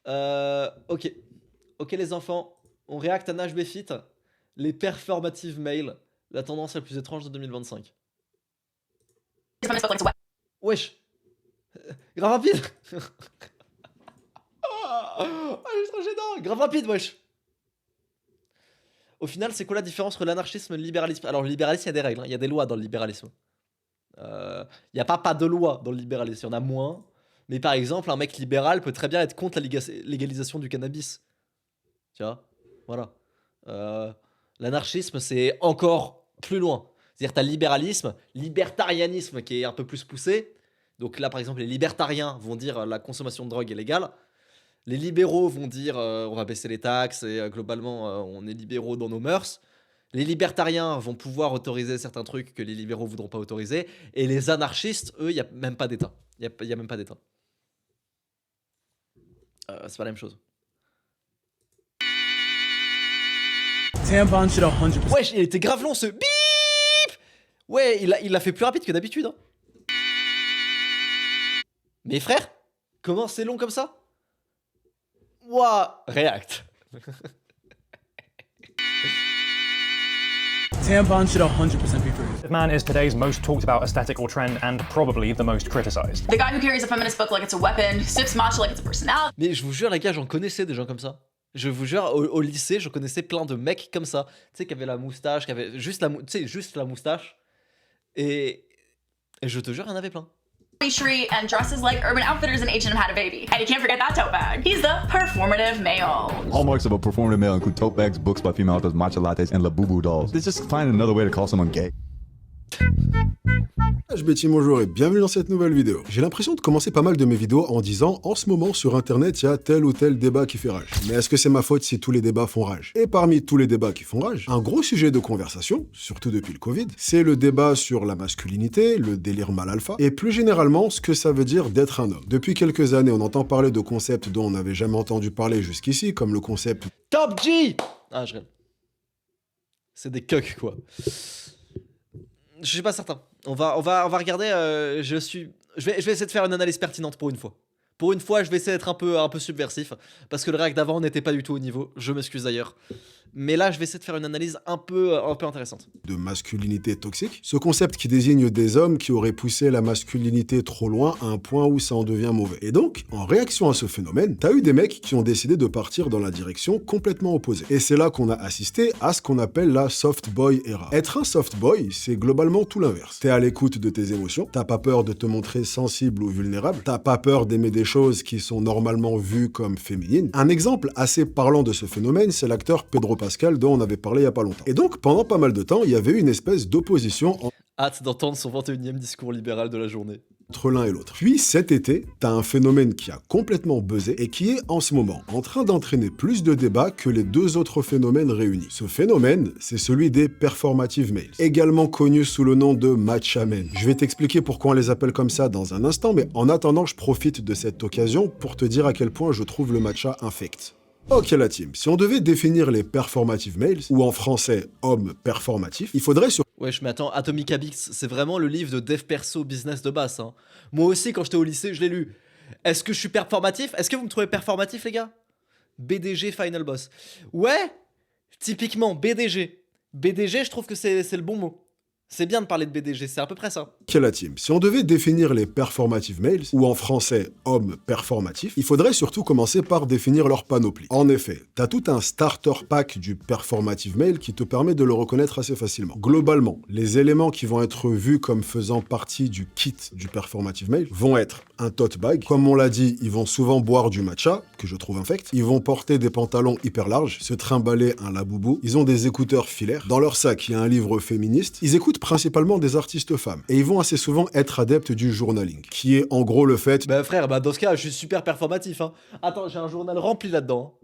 Ok. Ok les enfants, on react à Nash Befit, les performative mails, la tendance la plus étrange de 2025. Wesh. Grave rapide. Oh, c'est trop gênant. Grave rapide, wesh. Au final, c'est quoi la différence entre l'anarchisme et le libéralisme? Alors, le libéralisme, il y a des règles, hein, il y a des lois dans le libéralisme. Il n'y a pas de loi dans le libéralisme, il y en a moins. Mais par exemple, un mec libéral peut très bien être contre la légalisation du cannabis. Tu vois? Voilà. Euh, L'anarchisme, c'est encore plus loin. C'est-à-dire, tu as libéralisme, libertarianisme qui est un peu plus poussé. Donc là, par exemple, les libertariens vont dire la consommation de drogue est légale. Les libéraux vont dire on va baisser les taxes et globalement on est libéraux dans nos mœurs. Les libertariens vont pouvoir autoriser certains trucs que les libéraux voudront pas autoriser. Et les anarchistes, eux, il n'y a même pas d'État. Il y a même pas d'État. C'est pas la même chose. Tampon shit 100%. Wesh, il était grave long ce bip. Ouais, il l'a fait plus rapide que d'habitude. Hein. Mais frère, comment c'est long comme ça? Ouah, react. Tampon should 100% be free. This man is today's most talked about aesthetic or trend and probably the most criticized. The guy who carries a feminist book like it's a weapon, sips matcha like it's a personality. Mais je vous jure les gars, j'en connaissais des gens comme ça. Je vous jure, au lycée, je connaissais plein de mecs comme ça. Tu sais, qui avaient la moustache, qui avaient juste la moustache. Et je te jure, il y en avait plein. Tree and dresses like Urban Outfitters and H&M had a baby. And you can't forget that tote bag. He's the performative male. Hallmarks of a performative male include tote bags, books by female authors, matcha lattes, and Labubu dolls. Let's just find another way to call someone gay. Betty, bonjour et bienvenue dans cette nouvelle vidéo. J'ai l'impression de commencer pas mal de mes vidéos en disant en ce moment sur internet il y a tel ou tel débat qui fait rage. Mais est-ce que c'est ma faute si tous les débats font rage? Et parmi tous les débats qui font rage, un gros sujet de conversation, surtout depuis le Covid, c'est le débat sur la masculinité, le délire mal alpha, et plus généralement ce que ça veut dire d'être un homme. Depuis quelques années, on entend parler de concepts dont on n'avait jamais entendu parler jusqu'ici, comme le concept Top G. Ah, je rêve. C'est des cucks quoi. Je suis pas certain. On va regarder. Je vais essayer de faire une analyse pertinente pour une fois. Pour une fois, je vais essayer d'être un peu subversif parce que le réact d'avant n'était pas du tout au niveau. Je m'excuse d'ailleurs. Mais là, je vais essayer de faire une analyse un peu intéressante. De masculinité toxique, ce concept qui désigne des hommes qui auraient poussé la masculinité trop loin à un point où ça en devient mauvais. Et donc, en réaction à ce phénomène, t'as eu des mecs qui ont décidé de partir dans la direction complètement opposée. Et c'est là qu'on a assisté à ce qu'on appelle la soft boy era. Être un soft boy, c'est globalement tout l'inverse. T'es à l'écoute de tes émotions, t'as pas peur de te montrer sensible ou vulnérable, t'as pas peur d'aimer des choses qui sont normalement vues comme féminines. Un exemple assez parlant de ce phénomène, c'est l'acteur Pedro Pascal dont on avait parlé il y a pas longtemps. Et donc, pendant pas mal de temps, il y avait une espèce d'opposition Hâte d'entendre son 21e discours libéral de la journée. Entre l'un et l'autre. Puis cet été, t'as un phénomène qui a complètement buzzé et qui est en ce moment en train d'entraîner plus de débats que les deux autres phénomènes réunis. Ce phénomène, c'est celui des performative males, également connu sous le nom de matcha men. Je vais t'expliquer pourquoi on les appelle comme ça dans un instant, mais en attendant, je profite de cette occasion pour te dire à quel point je trouve le matcha infect. Ok la team, si on devait définir les performative males, ou en français hommes performatifs, il faudrait sur... Wesh, mais attends, Atomic Habits, c'est vraiment le livre de dev perso business de base. Hein. Moi aussi, quand j'étais au lycée, je l'ai lu. Est-ce que je suis performatif? Est-ce que vous me trouvez performatif, les gars? BDG Final Boss. Ouais, typiquement, BDG. BDG, je trouve que c'est le bon mot. C'est bien de parler de BDG, c'est à peu près ça. Ok la team, si on devait définir les performative males, ou en français hommes performatifs, il faudrait surtout commencer par définir leur panoplie. En effet, t'as tout un starter pack du performative male qui te permet de le reconnaître assez facilement. Globalement, les éléments qui vont être vus comme faisant partie du kit du performative male vont être un tote bag. Comme on l'a dit, ils vont souvent boire du matcha, que je trouve infect. Ils vont porter des pantalons hyper larges, se trimballer un laboubou. Ils ont des écouteurs filaires. Dans leur sac, il y a un livre féministe. Ils écoutent principalement des artistes femmes. Et ils vont assez souvent être adeptes du journaling, qui est en gros le fait... Bah frère, bah dans ce cas, je suis super performatif. Hein. Attends, j'ai un journal rempli là-dedans.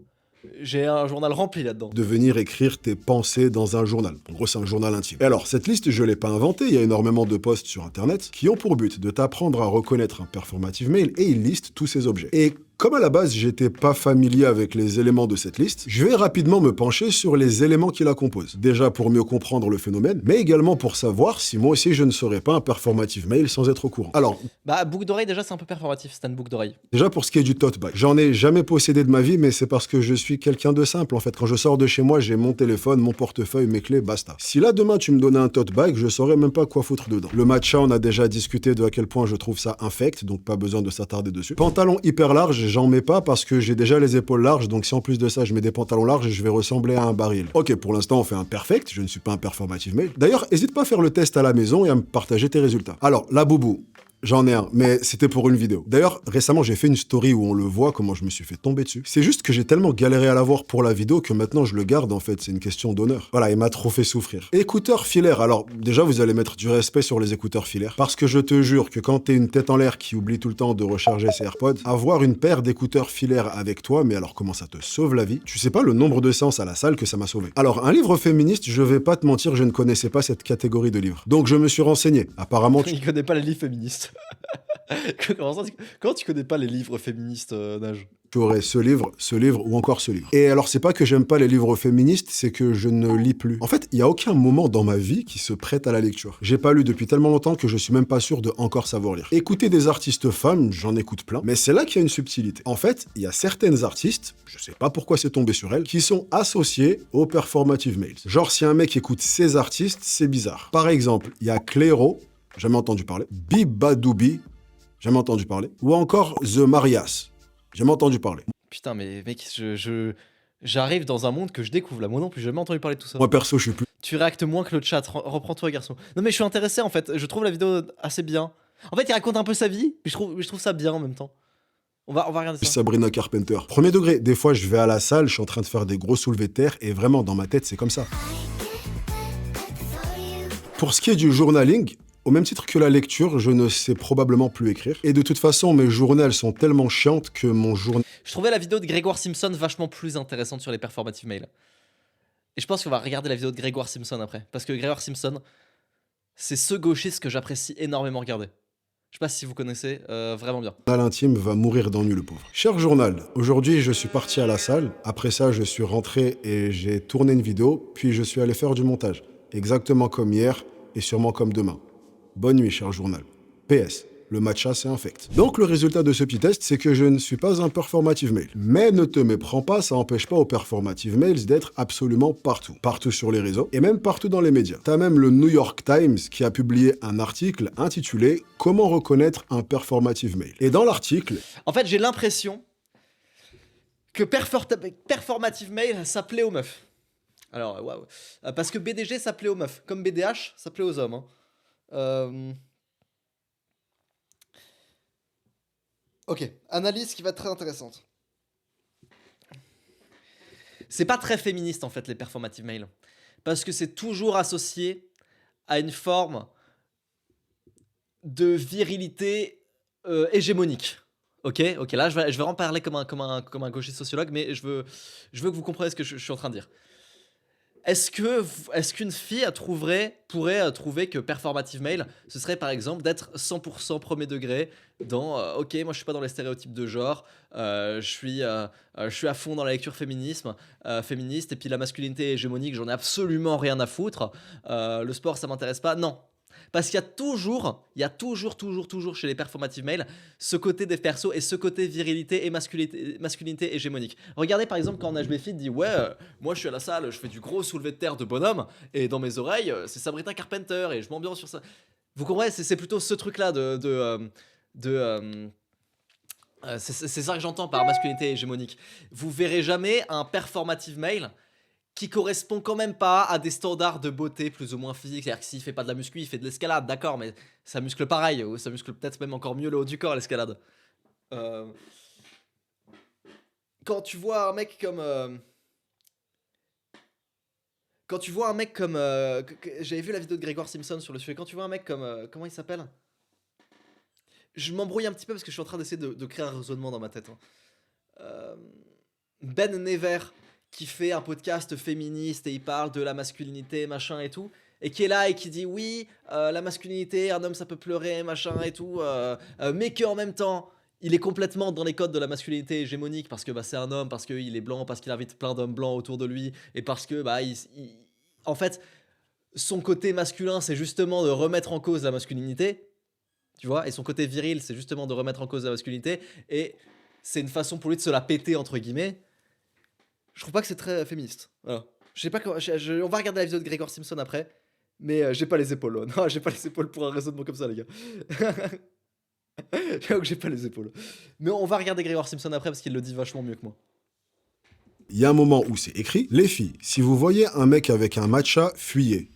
J'ai un journal rempli là-dedans. De venir écrire tes pensées dans un journal. En gros, c'est un journal intime. Et alors, cette liste, je l'ai pas inventée, il y a énormément de posts sur Internet qui ont pour but de t'apprendre à reconnaître un performative male et ils listent tous ces objets. Et Comme à la base, j'étais pas familier avec les éléments de cette liste, je vais rapidement me pencher sur les éléments qui la composent. Déjà pour mieux comprendre le phénomène, mais également pour savoir si moi aussi je ne serais pas un performative male sans être au courant. Alors, Bah, boucle d'oreille, déjà, c'est un peu performatif, c'est une boucle d'oreille. déjà pour ce qui est du tote bag, j'en ai jamais possédé de ma vie, mais c'est parce que je suis quelqu'un de simple en fait. Quand je sors de chez moi, j'ai mon téléphone, mon portefeuille, mes clés, basta. Si là demain tu me donnais un tote bag, je saurais même pas quoi foutre dedans. Le matcha, on a déjà discuté de à quel point je trouve ça infect, donc pas besoin de s'attarder dessus. Pantalon hyper large, j'en mets pas parce que j'ai déjà les épaules larges, donc si en plus de ça je mets des pantalons larges, je vais ressembler à un baril. Ok, pour l'instant on fait un perfect, je ne suis pas un performative male. D'ailleurs, hésite pas à faire le test à la maison et à me partager tes résultats. Alors, la boubou. J'en ai un, mais c'était pour une vidéo. D'ailleurs, récemment, j'ai fait une story où on le voit, comment je me suis fait tomber dessus. C'est juste que j'ai tellement galéré à l'avoir pour la vidéo que maintenant je le garde, en fait. C'est une question d'honneur. Voilà, il m'a trop fait souffrir. Écouteurs filaires. Alors, déjà, vous allez mettre du respect sur les écouteurs filaires. Parce que je te jure que quand t'es une tête en l'air qui oublie tout le temps de recharger ses AirPods, avoir une paire d'écouteurs filaires avec toi, mais alors comment ça te sauve la vie? Tu sais pas le nombre de séances à la salle que ça m'a sauvé. Alors, un livre féministe, je vais pas te mentir, je ne connaissais pas cette catégorie de livres. Donc, je me suis renseigné. Apparemment, Il connaît pas les livres féministes. Comment tu connais pas les livres féministes, Nage? tu aurais ce livre ou encore ce livre. Et alors, c'est pas que j'aime pas les livres féministes, c'est que je ne lis plus. En fait, il y a aucun moment dans ma vie qui se prête à la lecture. J'ai pas lu depuis tellement longtemps que je suis même pas sûr de encore savoir lire. Écouter des artistes femmes, j'en écoute plein, mais c'est là qu'il y a une subtilité. En fait, il y a certaines artistes, je sais pas pourquoi c'est tombé sur elles, qui sont associées aux performative males. Genre, si un mec écoute ces artistes, c'est bizarre. Par exemple, il y a Clairo, jamais entendu parler, Bibadoubi, jamais entendu parler, ou encore The Marias, jamais entendu parler. Putain, mais mec, j'arrive dans un monde que je découvre là. Moi non plus, j'ai jamais entendu parler de tout ça. Moi perso, je suis plus. Tu réactes moins que le chat. Reprends-toi, garçon. Non, mais je suis intéressé en fait. Je trouve la vidéo assez bien. En fait, il raconte un peu sa vie, mais je trouve ça bien en même temps. On va regarder ça. Sabrina Carpenter. Premier degré, des fois je vais à la salle, je suis en train de faire des gros soulevés de terre et vraiment dans ma tête c'est comme ça. Pour ce qui est du journaling, au même titre que la lecture, je ne sais probablement plus écrire. Et de toute façon, mes journées, elles sont tellement chiantes que mon journal... Je trouvais la vidéo de Grégoire Simpson vachement plus intéressante sur les performative males. Et je pense qu'on va regarder la vidéo de Grégoire Simpson après. Parce que Grégoire Simpson, c'est ce gauchiste que j'apprécie énormément regarder. Je sais pas si vous connaissez, vraiment bien. intime va mourir d'ennui, le pauvre. Cher journal, aujourd'hui je suis parti à la salle. Après ça, je suis rentré et j'ai tourné une vidéo. Puis je suis allé faire du montage. Exactement comme hier et sûrement comme demain. Bonne nuit, cher journal. PS, le matcha, c'est infect. Donc, le résultat de ce petit test, c'est que je ne suis pas un performative male. Mais ne te méprends pas, ça n'empêche pas aux performative males d'être absolument partout. Partout sur les réseaux et même partout dans les médias. T'as même le New York Times qui a publié un article intitulé « Comment reconnaître un performative male ». Et dans l'article... En fait, j'ai l'impression que performative male s'appelait aux meufs. Alors, waouh. Parce que BDG s'appelait aux meufs. Comme BDH s'appelait aux hommes. Hein. Ok, analyse qui va être très intéressante. C'est pas très féministe en fait les performative males. Parce que c'est toujours associé à une forme de virilité hégémonique. Ok, là je vais en parler comme un gauchiste sociologue, mais je veux que vous compreniez ce que je suis en train de dire. Est-ce qu'une fille pourrait trouver que performative male, ce serait par exemple d'être 100% premier degré dans ok, moi je suis pas dans les stéréotypes de genre, je suis à fond dans la lecture féministe, et puis la masculinité hégémonique, j'en ai absolument rien à foutre, le sport ça m'intéresse pas, non. Parce qu'il y a toujours chez les performative males ce côté des persos et ce côté virilité et masculinité hégémonique. Regardez par exemple quand Nage Fit dit ouais, moi je suis à la salle, je fais du gros soulevé de terre de bonhomme et dans mes oreilles c'est Sabrina Carpenter et je m'ambiance sur ça. Vous comprenez, c'est plutôt ce truc là c'est ça que j'entends par masculinité hégémonique. Vous verrez jamais un performative male qui correspond quand même pas à des standards de beauté plus ou moins physiques. C'est-à-dire que s'il fait pas de la muscu, il fait de l'escalade, d'accord, mais ça muscle pareil, ou ça muscle peut-être même encore mieux le haut du corps, l'escalade. Quand tu vois un mec comme... J'avais vu la vidéo de Grégoire Simpson sur le sujet. Quand tu vois un mec comme... comment il s'appelle ? Je m'embrouille un petit peu parce que je suis en train d'essayer de créer un raisonnement dans ma tête. Hein. Ben Never, qui fait un podcast féministe et il parle de la masculinité, machin et tout, et qui est là et qui dit oui, la masculinité, un homme ça peut pleurer, machin et tout, mais qu'en même temps, il est complètement dans les codes de la masculinité hégémonique parce que bah, c'est un homme, parce qu'il est blanc, parce qu'il invite plein d'hommes blancs autour de lui, et parce que, bah, en fait, son côté masculin, c'est justement de remettre en cause la masculinité, tu vois, et son côté viril, c'est justement de remettre en cause la masculinité, et c'est une façon pour lui de se la péter, entre guillemets. Je trouve pas que c'est très féministe. Voilà. Je sais pas comment. On va regarder la vidéo de Gregor Simpson après, mais j'ai pas les épaules. Oh. Non, j'ai pas les épaules pour un raisonnement comme ça, les gars. J'avoue que j'ai pas les épaules. Mais on va regarder Gregor Simpson après parce qu'il le dit vachement mieux que moi. Il y a un moment où c'est écrit, les filles, si vous voyez un mec avec un matcha, fuyez.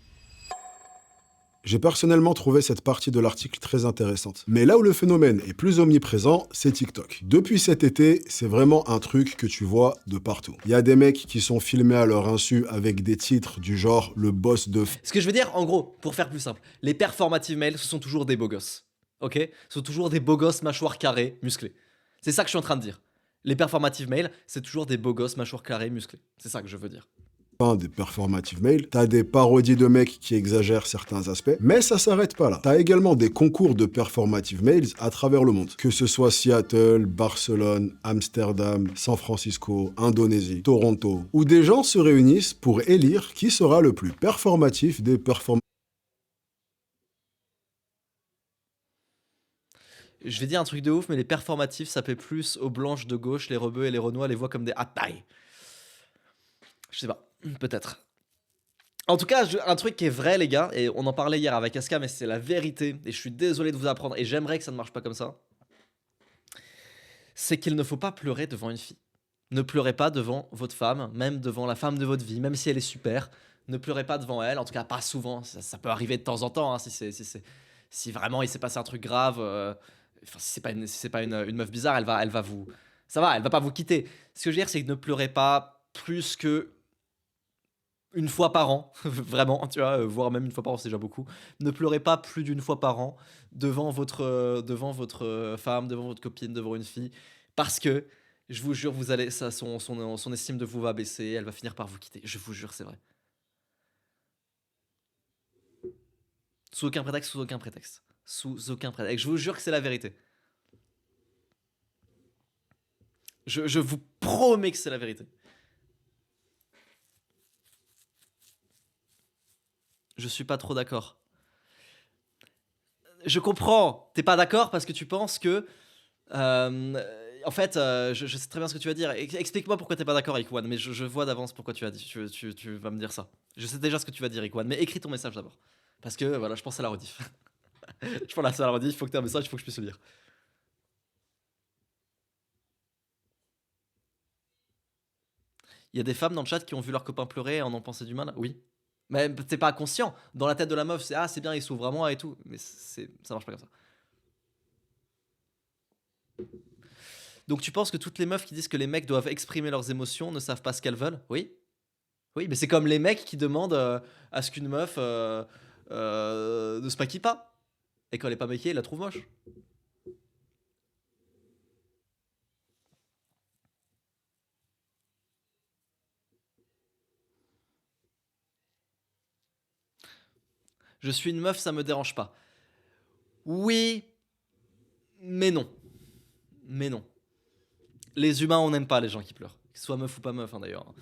J'ai personnellement trouvé cette partie de l'article très intéressante. Mais là où le phénomène est plus omniprésent, c'est TikTok. Depuis cet été, c'est vraiment un truc que tu vois de partout. Il y a des mecs qui sont filmés à leur insu avec des titres du genre « Le boss de Ce que je veux dire, en gros, pour faire plus simple, les performative males, ce sont toujours des beaux gosses. Ok? Ce sont toujours des beaux gosses mâchoires carrées, musclés. C'est ça que je suis en train de dire. Les performative males, c'est toujours des beaux gosses mâchoires carrées, musclés. C'est ça que je veux dire. des performative males, t'as des parodies de mecs qui exagèrent certains aspects, mais ça s'arrête pas là. T'as également des concours de performative males à travers le monde, que ce soit Seattle, Barcelone, Amsterdam, San Francisco, Indonésie, Toronto, où des gens se réunissent pour élire qui sera le plus performatif des performative. Je vais dire un truc de ouf, mais les performatifs, ça plaît plus aux blanches de gauche, les rebeux et les renois les voient comme des hatailles. Je sais pas, peut-être. En tout cas, un truc qui est vrai, les gars, et on en parlait hier avec Aska, mais c'est la vérité, et je suis désolé de vous apprendre, et j'aimerais que ça ne marche pas comme ça, c'est qu'il ne faut pas pleurer devant une fille. Ne pleurez pas devant votre femme, même devant la femme de votre vie, même si elle est super. Ne pleurez pas devant elle, en tout cas pas souvent, ça peut arriver de temps en temps, hein, si vraiment il s'est passé un truc grave, enfin, si c'est pas une meuf bizarre, elle va vous... Ça va, elle va pas vous quitter. Ce que je veux dire, c'est que ne pleurez pas plus que une fois par an, vraiment, tu vois, voire même une fois par an, c'est déjà beaucoup. Ne pleurez pas plus d'une fois par an devant votre femme, devant votre copine, devant une fille, parce que, je vous jure, vous allez, ça, son estime de vous va baisser, elle va finir par vous quitter. Je vous jure, c'est vrai. Sous aucun prétexte, sous aucun prétexte. Sous aucun prétexte. Je vous jure que c'est la vérité. Je vous promets que c'est la vérité. Je suis pas trop d'accord. Je comprends. T'es pas d'accord parce que tu penses que... en fait, je sais très bien ce que tu vas dire. Explique-moi pourquoi t'es pas d'accord, Ikwan. Mais je vois d'avance pourquoi tu vas me dire ça. Je sais déjà ce que tu vas dire, Ikwan. Mais écris ton message d'abord. Parce que, voilà, je pense à la rediff. Je pense à la rediff, il faut que t'aies un message, il faut que je puisse le lire. Il y a des femmes dans le chat qui ont vu leur copain pleurer et en ont pensé du mal. Oui. Mais t'es pas conscient. Dans la tête de la meuf, c'est ah, c'est bien, il s'ouvre vraiment et tout. Mais ça marche pas comme ça. Donc tu penses que toutes les meufs qui disent que les mecs doivent exprimer leurs émotions ne savent pas ce qu'elles veulent? Oui. Oui, mais c'est comme les mecs qui demandent à ce qu'une meuf ne se maquille pas. Et quand elle est pas maquillée, ils la trouvent moche. Je suis une meuf, ça me dérange pas. Oui, mais non. Mais non. Les humains, on n'aime pas les gens qui pleurent. Qu'ils soient meuf ou pas meuf, hein, d'ailleurs.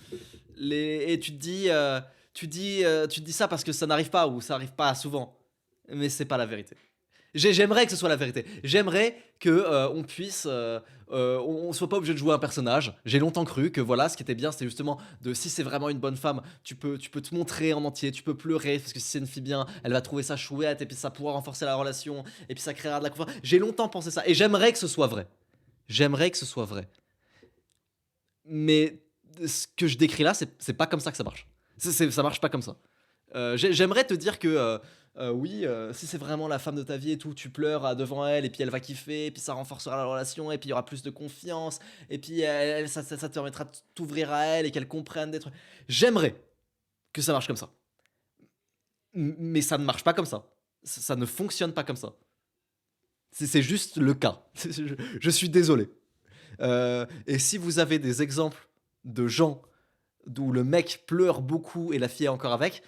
Et tu te dis ça parce que ça n'arrive pas ou ça arrive pas souvent. Mais c'est pas la vérité. J'aimerais que ce soit la vérité. J'aimerais que on puisse, on soit pas obligé de jouer un personnage. J'ai longtemps cru que voilà, ce qui était bien, c'était justement de si c'est vraiment une bonne femme, tu peux te montrer en entier, tu peux pleurer parce que si c'est une fille bien, elle va trouver ça chouette et puis ça pourra renforcer la relation et puis ça créera de la confiance. J'ai longtemps pensé ça et j'aimerais que ce soit vrai. J'aimerais que ce soit vrai. Mais ce que je décris là, c'est pas comme ça que ça marche. Ça marche pas comme ça. J'aimerais te dire que oui, si c'est vraiment la femme de ta vie et tout, tu pleures devant elle et puis elle va kiffer, et puis ça renforcera la relation, et puis il y aura plus de confiance, et puis ça te permettra de t'ouvrir à elle et qu'elle comprenne des trucs. J'aimerais que ça marche comme ça. Mais ça ne marche pas comme ça. Ça ne fonctionne pas comme ça. C'est juste le cas. Je suis désolé. Et si vous avez des exemples de gens où le mec pleure beaucoup et la fille est encore avec,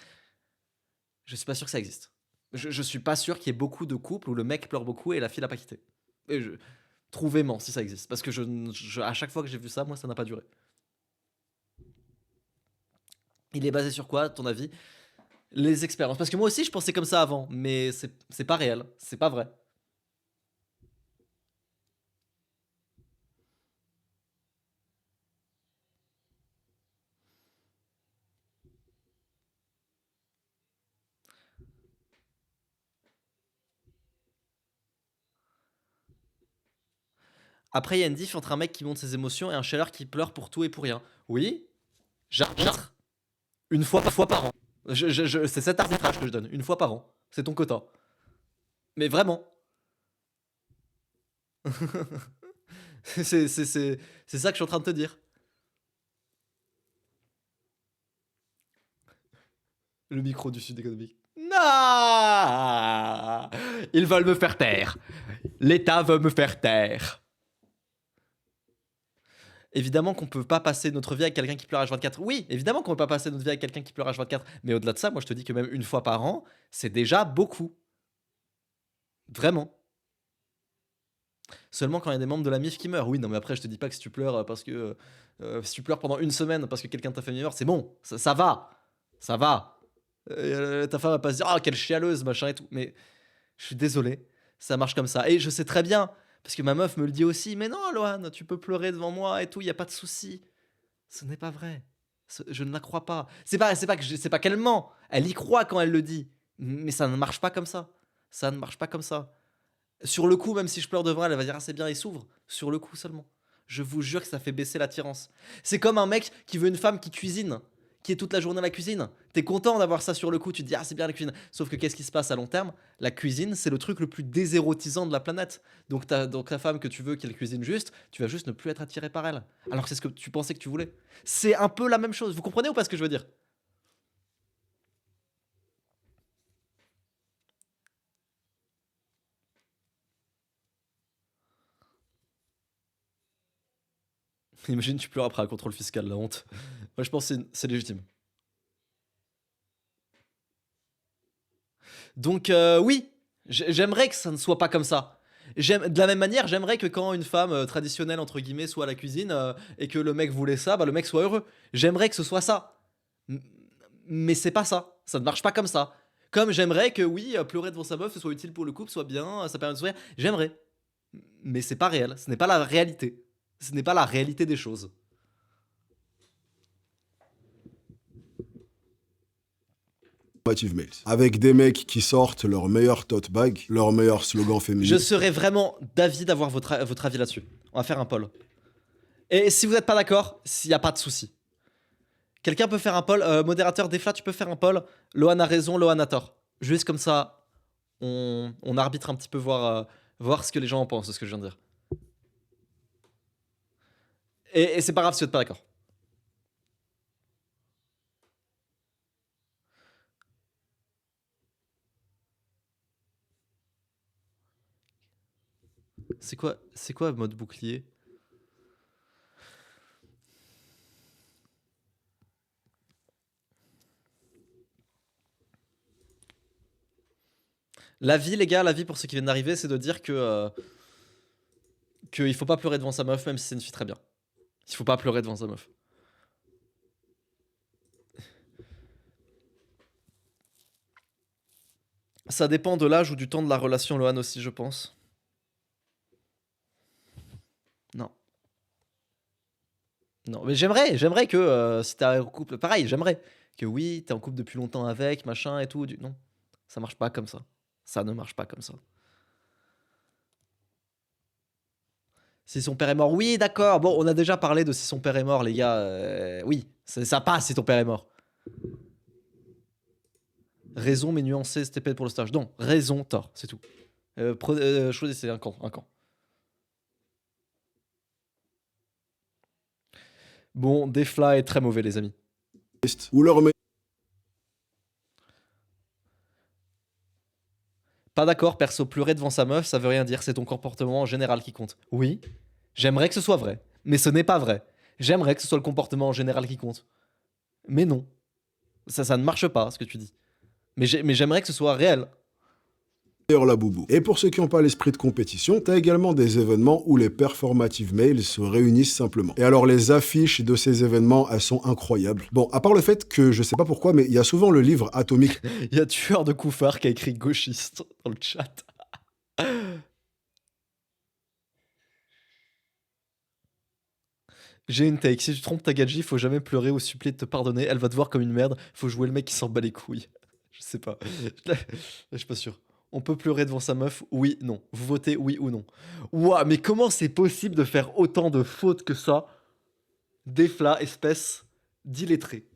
je suis pas sûr que ça existe. Je suis pas sûr qu'il y ait beaucoup de couples où le mec pleure beaucoup et la fille l'a pas quitté. Trouvez-moi si ça existe. Parce que à chaque fois que j'ai vu ça, moi, ça n'a pas duré. Il est basé sur quoi, à ton avis? Les expériences. Parce que moi aussi, je pensais comme ça avant, mais c'est pas réel, c'est pas vrai. Après, il y a une diff entre un mec qui montre ses émotions et un chialer qui pleure pour tout et pour rien. Oui, j'arbitre une fois par an. C'est cet arbitrage que je donne, une fois par an. C'est ton quota. Mais vraiment. c'est ça que je suis en train de te dire. Le micro du Sud économique. Non, ils veulent me faire taire. L'État veut me faire taire. Évidemment qu'on peut pas passer notre vie avec quelqu'un qui pleure H24. Oui, évidemment qu'on peut pas passer notre vie avec quelqu'un qui pleure H24. Mais au-delà de ça, moi je te dis que même une fois par an, c'est déjà beaucoup. Vraiment. Seulement quand il y a des membres de la MIF qui meurent. Oui, non, mais après, je te dis pas que si tu pleures parce que. Si tu pleures pendant une semaine parce que quelqu'un t'a fait meilleur, c'est bon, ça va. Ça va. Ta femme va pas se dire, ah, quelle chialeuse, machin et tout. Mais je suis désolé, ça marche comme ça. Et je sais très bien, parce que ma meuf me le dit aussi, mais non, Lohan, tu peux pleurer devant moi et tout, y a pas de souci. Ce n'est pas vrai. Je ne la crois pas. C'est pas qu'elle ment. Elle y croit quand elle le dit. Mais ça ne marche pas comme ça. Ça ne marche pas comme ça. Sur le coup, même si je pleure devant elle, elle va dire ah c'est bien, il s'ouvre. Sur le coup seulement. Je vous jure que ça fait baisser l'attirance. C'est comme un mec qui veut une femme qui cuisine, qui est toute la journée à la cuisine. T'es content d'avoir ça sur le coup, tu te dis ah c'est bien la cuisine. Sauf que qu'est-ce qui se passe à long terme? La cuisine, c'est le truc le plus désérotisant de la planète. Donc ta femme que tu veux qu'elle cuisine juste, tu vas juste ne plus être attiré par elle. Alors que c'est ce que tu pensais que tu voulais. C'est un peu la même chose. Vous comprenez ou pas ce que je veux dire? Imagine tu pleures après un contrôle fiscal, la honte. Moi je pense que c'est légitime. Donc oui, j'aimerais que ça ne soit pas comme ça. De la même manière, j'aimerais que quand une femme traditionnelle, entre guillemets, soit à la cuisine et que le mec voulait ça, bah, le mec soit heureux. J'aimerais que ce soit ça. Mais c'est pas ça. Ça ne marche pas comme ça. Comme j'aimerais que oui, pleurer devant sa meuf, ce soit utile pour le couple, soit bien, ça permet de sourire. J'aimerais. Mais c'est pas réel. Ce n'est pas la réalité. Ce n'est pas la réalité des choses. Mails. Avec des mecs qui sortent leur meilleur tote bag, leur meilleur slogan féminin. Je serais vraiment d'avis d'avoir votre avis là-dessus. On va faire un poll. Et si vous n'êtes pas d'accord, s'il n'y a pas de souci. Quelqu'un peut faire un poll. Modérateur Defla, tu peux faire un poll. Lohan a raison, Lohan a tort. Juste comme ça, on arbitre un petit peu, voir ce que les gens en pensent de ce que je viens de dire. Et c'est pas grave si vous n'êtes pas d'accord. C'est quoi mode bouclier? La vie, les gars, la vie pour ceux qui viennent d'arriver, c'est de dire que il faut pas pleurer devant sa meuf, même si c'est une fille très bien. Il faut pas pleurer devant sa meuf. Ça dépend de l'âge ou du temps de la relation, Lohan aussi, je pense. Non. Non, mais j'aimerais que si t'es en couple, pareil, j'aimerais que oui, t'es en couple depuis longtemps avec, machin et tout. Non, ça marche pas comme ça. Ça ne marche pas comme ça. Si son père est mort, oui, d'accord. Bon, on a déjà parlé de si son père est mort, les gars. Oui, ça passe si ton père est mort. Raison, mais nuancé, STP pour le stage. Non, raison, tort, c'est tout. Choisissez un camp, un camp. Bon, Defla est très mauvais, les amis. Ou leur Pas d'accord, perso, pleurer devant sa meuf, ça veut rien dire, c'est ton comportement en général qui compte. Oui, j'aimerais que ce soit vrai, mais ce n'est pas vrai. J'aimerais que ce soit le comportement en général qui compte. Mais non. Ça ne marche pas, ce que tu dis. Mais j'aimerais que ce soit réel. la boubou. Et pour ceux qui n'ont pas l'esprit de compétition, t'as également des événements où les performative males se réunissent simplement. Et alors les affiches de ces événements, elles sont incroyables. Bon, à part le fait que je sais pas pourquoi, mais il y a souvent le livre atomique. Il y a Tueur de Koufar qui a écrit gauchiste dans le chat. J'ai une take. Si tu trompes ta gadji, faut jamais pleurer ou supplier de te pardonner. Elle va te voir comme une merde. Faut jouer le mec qui s'en bat les couilles. Je sais pas. Là, je suis pas sûr. On peut pleurer devant sa meuf? Oui, non. Vous votez oui ou non? Ouah, mais comment c'est possible de faire autant de fautes que ça? Defla, espèce d'illettré.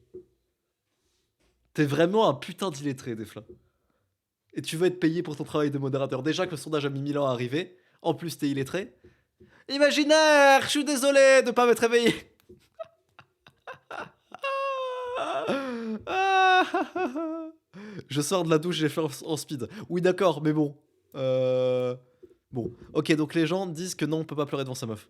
T'es vraiment un putain d'illettré, Defla. Et tu veux être payé pour ton travail de modérateur. Déjà que le sondage a mis 1000 ans à arriver. En plus, t'es illettré. Imaginaire, je suis désolé de pas m'être réveillé. Je sors de la douche, j'ai fait en speed. Oui, d'accord, mais bon. Bon, ok, donc les gens disent que non, on peut pas pleurer devant sa meuf.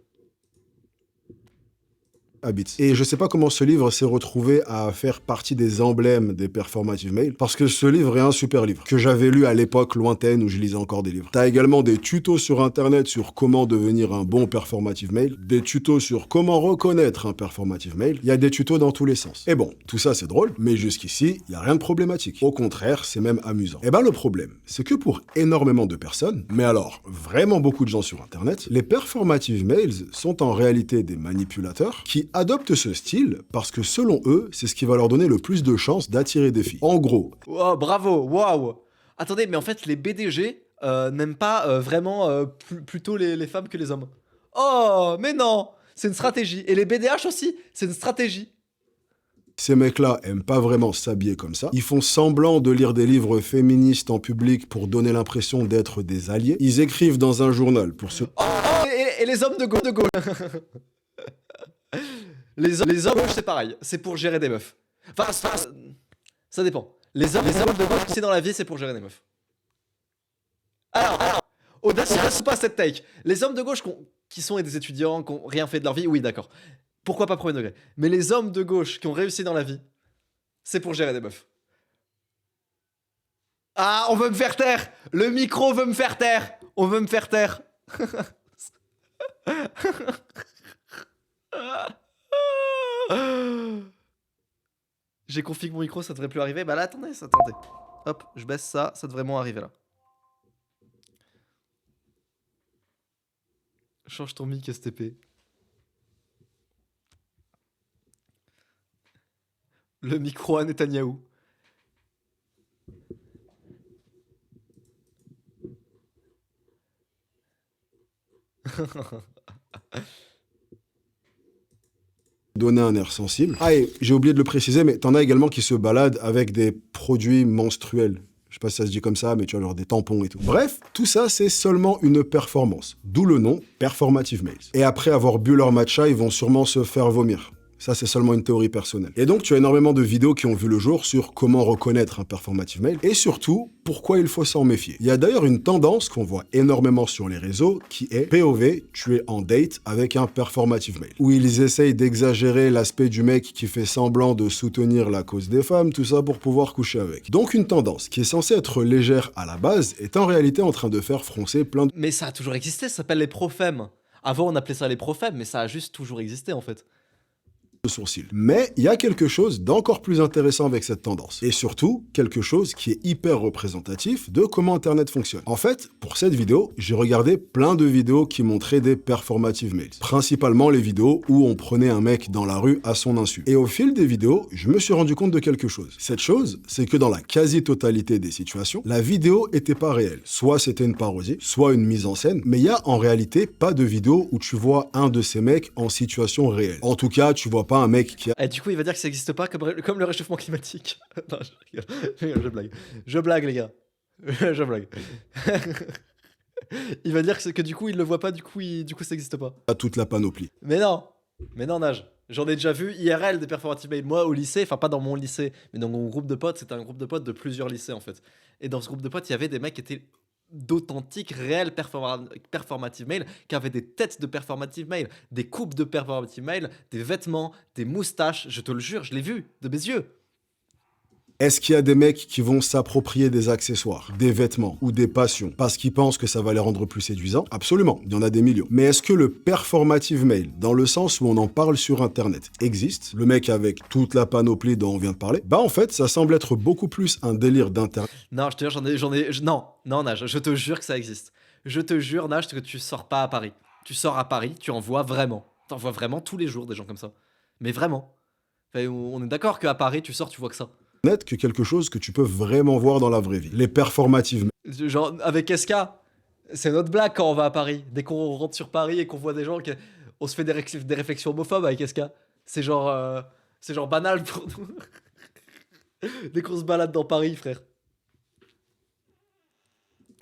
Habits. Et je sais pas comment ce livre s'est retrouvé à faire partie des emblèmes des performative males, parce que ce livre est un super livre, que j'avais lu à l'époque lointaine où je lisais encore des livres. T'as également des tutos sur internet sur comment devenir un bon performative male, des tutos sur comment reconnaître un performative male, il y a des tutos dans tous les sens. Et bon, tout ça c'est drôle, mais jusqu'ici, il y a rien de problématique. Au contraire, c'est même amusant. Et ben le problème, c'est que pour énormément de personnes, mais alors vraiment beaucoup de gens sur internet, les performative males sont en réalité des manipulateurs qui adoptent ce style parce que selon eux, c'est ce qui va leur donner le plus de chances d'attirer des filles. En gros. Oh, bravo, waouh. Attendez, mais en fait, les BDG n'aiment pas vraiment plutôt les femmes que les hommes. Oh, mais non, c'est une stratégie. Et les BDH aussi, c'est une stratégie. Ces mecs-là aiment pas vraiment s'habiller comme ça. Ils font semblant de lire des livres féministes en public pour donner l'impression d'être des alliés. Ils écrivent dans un journal pour se... Et les hommes de gauche. Les hommes de gauche, c'est pareil. C'est pour gérer des meufs. Enfin, ça dépend. Les hommes de gauche, c'est dans la vie, c'est pour gérer des meufs. Alors, audacieux ou pas cette take. Les hommes de gauche qui sont des étudiants, qui n'ont rien fait de leur vie, oui, d'accord. Pourquoi pas premier degré. Mais les hommes de gauche qui ont réussi dans la vie, c'est pour gérer des meufs. Ah, on veut me faire taire. Le micro veut me faire taire. On veut me faire taire. J'ai config mon micro, ça devrait plus arriver. Bah là, attendez. Hop, je baisse ça, ça devrait moins arriver là. Change ton mic STP. Le micro à Netanyahou. donner un air sensible. Ah, et j'ai oublié de le préciser, mais t'en as également qui se baladent avec des produits menstruels. Je sais pas si ça se dit comme ça, mais tu vois, genre des tampons et tout. Bref, tout ça, c'est seulement une performance. D'où le nom Performative Males. Et après avoir bu leur matcha, ils vont sûrement se faire vomir. Ça, c'est seulement une théorie personnelle. Et donc, tu as énormément de vidéos qui ont vu le jour sur comment reconnaître un performative male et surtout, pourquoi il faut s'en méfier. Il y a d'ailleurs une tendance qu'on voit énormément sur les réseaux qui est POV, tu es en date avec un performative male. Où ils essayent d'exagérer l'aspect du mec qui fait semblant de soutenir la cause des femmes, tout ça pour pouvoir coucher avec. Donc, une tendance qui est censée être légère à la base est en réalité en train de faire froncer plein de... Mais ça a toujours existé, ça s'appelle les profèmes. Avant, on appelait ça les profèmes, mais ça a juste toujours existé en fait. Sourcils. Mais il y a quelque chose d'encore plus intéressant avec cette tendance. Et surtout, quelque chose qui est hyper représentatif de comment Internet fonctionne. En fait, pour cette vidéo, j'ai regardé plein de vidéos qui montraient des performative males. Principalement les vidéos où on prenait un mec dans la rue à son insu. Et au fil des vidéos, je me suis rendu compte de quelque chose. Cette chose, c'est que dans la quasi-totalité des situations, la vidéo était pas réelle. Soit c'était une parodie, soit une mise en scène, mais il y a en réalité pas de vidéo où tu vois un de ces mecs en situation réelle. En tout cas, tu vois pas un mec qui a... Et du coup, il va dire que ça n'existe pas comme le réchauffement climatique. Non, je blague. Je blague, les gars. Je blague. Il va dire que du coup, il le voit pas, du coup, ça n'existe pas. toute la panoplie. Mais non, Nage. J'en ai déjà vu IRL des performative males. Moi, au lycée, enfin pas dans mon lycée, mais dans mon groupe de potes, c'était un groupe de potes de plusieurs lycées en fait. Et dans ce groupe de potes, il y avait des mecs qui étaient d'authentiques, réels performative male, qui avaient des têtes de performative male, des coupes de performative male, des vêtements, des moustaches, je te le jure, je l'ai vu de mes yeux. Est-ce qu'il y a des mecs qui vont s'approprier des accessoires, des vêtements ou des passions parce qu'ils pensent que ça va les rendre plus séduisants? Absolument, il y en a des millions. Mais est-ce que le performative male, dans le sens où on en parle sur Internet, existe? Le mec avec toute la panoplie dont on vient de parler? Bah en fait, ça semble être beaucoup plus un délire d'Internet. Non, je te jure, non, Nage, je te jure que ça existe. Je te jure, Nage, que tu sors pas à Paris. Tu sors à Paris, tu en vois vraiment. T'en vois vraiment tous les jours des gens comme ça. Mais vraiment. Enfin, on est d'accord qu'à Paris, tu sors, tu vois que ça. Que quelque chose que tu peux vraiment voir dans la vraie vie. Les performative Genre, avec SK, c'est notre blague quand on va à Paris. Dès qu'on rentre sur Paris et qu'on voit des gens, on se fait des réflexions homophobes avec SK. C'est genre banal pour nous. Dès qu'on se balade dans Paris, frère.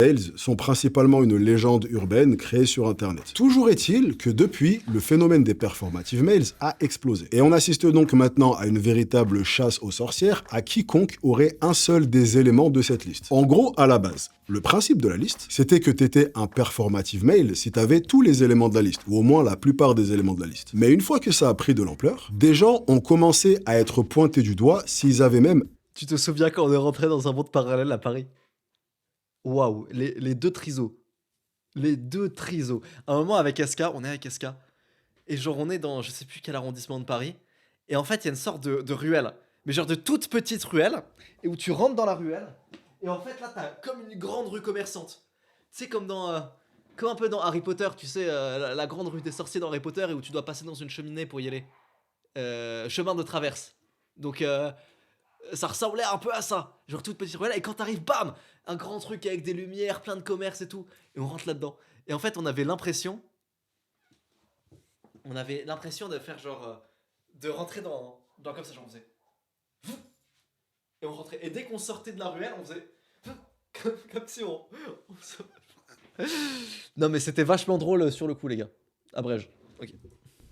males sont principalement une légende urbaine créée sur Internet. Toujours est-il que depuis, le phénomène des performative males a explosé. Et on assiste donc maintenant à une véritable chasse aux sorcières à quiconque aurait un seul des éléments de cette liste. En gros, à la base, le principe de la liste, c'était que t'étais un performative male si t'avais tous les éléments de la liste, ou au moins la plupart des éléments de la liste. Mais une fois que ça a pris de l'ampleur, des gens ont commencé à être pointés du doigt s'ils avaient même... Tu te souviens quand on est rentré dans un monde parallèle à Paris? Waouh, les deux trisos. Les deux trisos. À un moment avec SK, on est avec SK. Et genre on est dans je sais plus quel arrondissement de Paris. Et en fait il y a une sorte de ruelle. Mais genre de toute petite ruelle. Et où tu rentres dans la ruelle. Et en fait là t'as comme une grande rue commerçante. Tu sais comme comme un peu dans Harry Potter. Tu sais la grande rue des sorciers dans Harry Potter. Et où tu dois passer dans une cheminée pour y aller. Chemin de traverse. Donc ça ressemblait un peu à ça. Genre toute petite ruelle. Et quand t'arrives, bam, un grand truc avec des lumières, plein de commerces et tout. Et on rentre là-dedans. Et en fait, on avait l'impression de faire genre... de rentrer dans comme ça, genre on faisait... Et on rentrait. Et dès qu'on sortait de la ruelle, on faisait... comme si on... Non mais c'était vachement drôle sur le coup, les gars. Abrège. Ok.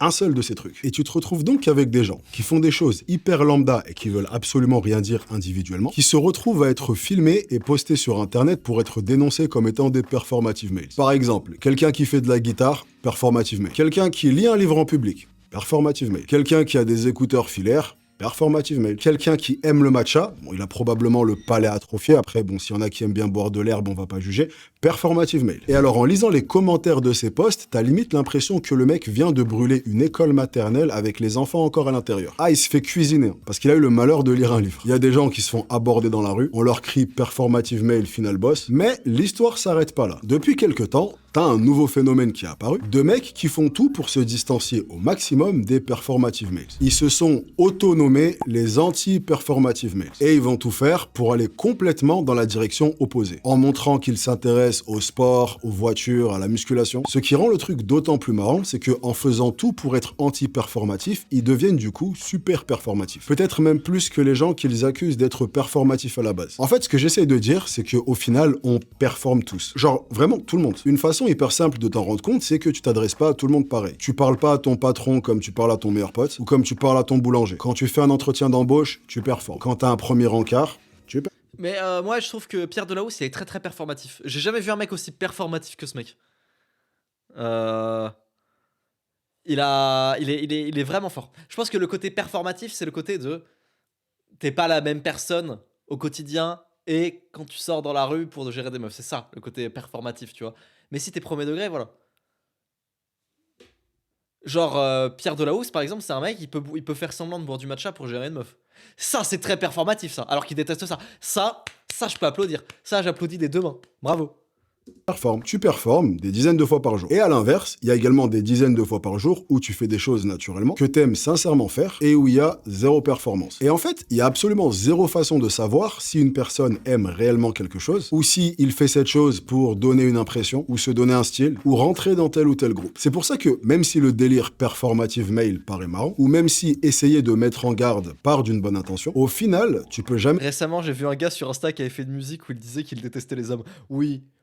Un seul de ces trucs. Et tu te retrouves donc avec des gens qui font des choses hyper lambda et qui veulent absolument rien dire individuellement, qui se retrouvent à être filmés et postés sur Internet pour être dénoncés comme étant des performative males. Par exemple, quelqu'un qui fait de la guitare, performative male. Quelqu'un qui lit un livre en public, performative male. Quelqu'un qui a des écouteurs filaires, performative male. Quelqu'un qui aime le matcha, bon, il a probablement le palais atrophié, après, bon, s'il y en a qui aiment bien boire de l'herbe, on va pas juger, performative male. Et alors, en lisant les commentaires de ces posts, t'as limite l'impression que le mec vient de brûler une école maternelle avec les enfants encore à l'intérieur. Ah, il se fait cuisiner, parce qu'il a eu le malheur de lire un livre. Il y a des gens qui se font aborder dans la rue, on leur crie performative male final boss, mais l'histoire s'arrête pas là. Depuis quelques temps, t'as un nouveau phénomène qui est apparu, de mecs qui font tout pour se distancier au maximum des performative males. Ils se sont autonommés les anti-performative males. Et ils vont tout faire pour aller complètement dans la direction opposée, en montrant qu'ils s'intéressent au sport, aux voitures, à la musculation. Ce qui rend le truc d'autant plus marrant, c'est que en faisant tout pour être anti-performatifs, ils deviennent du coup super performatifs. Peut-être même plus que les gens qu'ils accusent d'être performatifs à la base. En fait, ce que j'essaie de dire, c'est qu'au final, on performe tous. Genre, vraiment, tout le monde. Une façon hyper simple de t'en rendre compte, c'est que tu t'adresses pas à tout le monde pareil. Tu parles pas à ton patron comme tu parles à ton meilleur pote, ou comme tu parles à ton boulanger. Quand tu fais un entretien d'embauche, tu performes. Quand t'as un premier encart, tu performes. Mais moi, je trouve que Pierre Delahousse, il est très très performatif. J'ai jamais vu un mec aussi performatif que ce mec. Il est vraiment fort. Je pense que le côté performatif, c'est le côté de... T'es pas la même personne au quotidien et quand tu sors dans la rue pour gérer des meufs. C'est ça, le côté performatif, tu vois. Mais si t'es premier degré, voilà. Genre, Pierre Delahousse, par exemple, c'est un mec, il peut faire semblant de boire du matcha pour gérer une meuf. Ça, c'est très performatif, ça. Alors qu'il déteste ça. Ça, je peux applaudir. Ça, j'applaudis des deux mains. Bravo. Tu performes des dizaines de fois par jour. Et à l'inverse, il y a également des dizaines de fois par jour où tu fais des choses naturellement, que t'aimes sincèrement faire, et où il y a zéro performance. Et en fait, il y a absolument zéro façon de savoir si une personne aime réellement quelque chose, ou si il fait cette chose pour donner une impression, ou se donner un style, ou rentrer dans tel ou tel groupe. C'est pour ça que, même si le délire performative male paraît marrant, ou même si essayer de mettre en garde part d'une bonne intention, au final, tu peux jamais... Récemment, j'ai vu un gars sur Insta qui avait fait de musique où il disait qu'il détestait les hommes.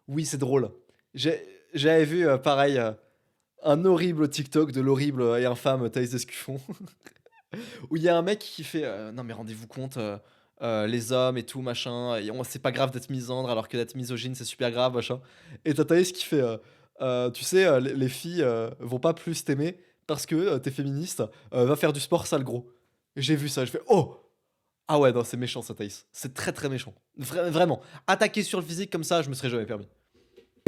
Oui, c'est drôle. J'avais vu, pareil, un horrible TikTok de l'horrible et infâme Thaïs Escuffon. Où il y a un mec qui fait non, mais rendez-vous compte, les hommes et tout, machin. C'est pas grave d'être misandre alors que d'être misogyne, c'est super grave, machin. Et t'as Thaïs qui fait tu sais, les filles vont pas plus t'aimer parce que t'es féministe. Va faire du sport, sale gros. Et j'ai vu ça, je fais oh! Ah ouais, non, c'est méchant ça, Thaïs. C'est très très méchant. Vraiment. Attaquer sur le physique comme ça, je me serais jamais permis.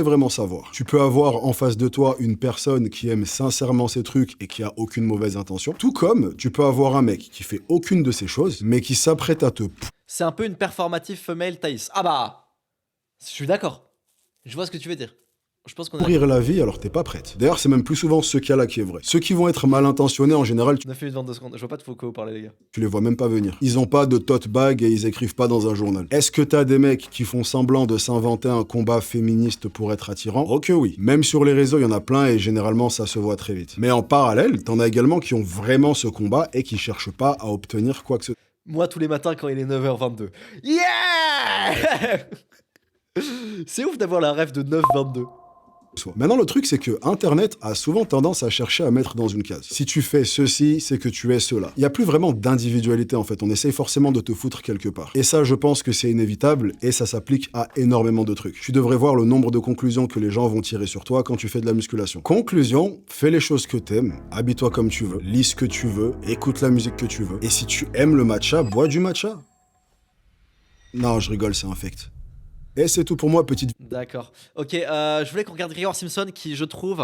Vraiment savoir. Tu peux avoir en face de toi une personne qui aime sincèrement ses trucs et qui a aucune mauvaise intention, tout comme tu peux avoir un mec qui fait aucune de ces choses, mais qui s'apprête à te C'est un peu une performative femelle, Thaïs. Ah bah, je suis d'accord. Je vois ce que tu veux dire. Je pense qu'on a pourrir la vie alors t'es pas prête. D'ailleurs, c'est même plus souvent ce cas-là qui est vrai. Ceux qui vont être mal intentionnés, en général, 9 minutes 22 secondes. Je vois pas de Foucault parler, les gars. tu les vois même pas venir. Ils ont pas de tote bag et ils écrivent pas dans un journal. Est-ce que t'as des mecs qui font semblant de s'inventer un combat féministe pour être attirant? Ok oui. Même sur les réseaux, il y en a plein et généralement ça se voit très vite. Mais en parallèle, t'en as également qui ont vraiment ce combat et qui cherchent pas à obtenir quoi que ce Moi, tous les matins, quand il est 9h22. Yeah. C'est ouf d'avoir la rêve de 9h22. soit. Maintenant, le truc, c'est que Internet a souvent tendance à chercher à mettre dans une case. Si tu fais ceci, c'est que tu es cela. Il n'y a plus vraiment d'individualité, en fait. On essaye forcément de te foutre quelque part. Et ça, je pense que c'est inévitable, et ça s'applique à énormément de trucs. Tu devrais voir le nombre de conclusions que les gens vont tirer sur toi quand tu fais de la musculation. Conclusion, fais les choses que t'aimes, habille-toi comme tu veux, lis ce que tu veux, écoute la musique que tu veux. Et si tu aimes le matcha, bois du matcha. Non, je rigole, c'est infect. Et c'est tout pour moi, petite... D'accord. Ok, je voulais qu'on regarde Gregor Simpson qui, je trouve,